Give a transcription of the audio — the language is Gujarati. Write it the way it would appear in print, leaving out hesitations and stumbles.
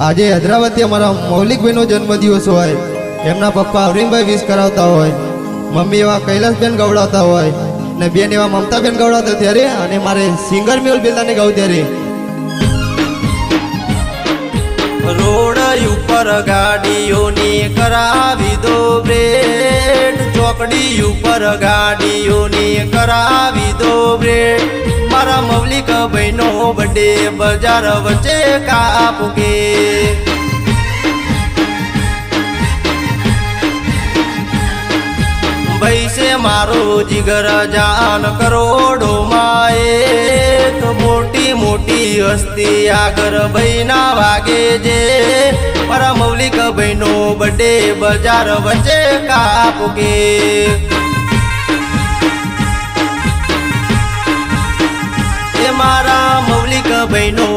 આજે હૈદરાબાદથી અમારા મૌલિકભાઈનો જન્મદિવસ હોય, એમના પપ્પા અરવિંદભાઈ વિશ કરાવતા હોય, મમ્મી એવા કૈલાસબેન ગવડાવતા હોય ને બેન એવા મમતાબેન ગવડાવતા ત્યારે, અને મારે સિંગર મેલ બેલાને ગાવ ત્યારે રોડ ઉપર ગાડીઓની કરાવી દો બ્રેડ, ચોકડી ઉપર ગાડીઓની કરાવી દો બ્રેડ, મારા મૌલિક ભાઈનો બર્થડે બજાર વચ્ચે કાપું કે ભાઈ છે મારો જીગર જાન કરોડો માએ તો મોટી મોટી હસ્તી આગળ ભાઈ ના વાગે જે મારા મૌલિક ભાઈનો બર્થડે બજાર વચ્ચે કાપું કે મારા મૌલિક ભાઈનો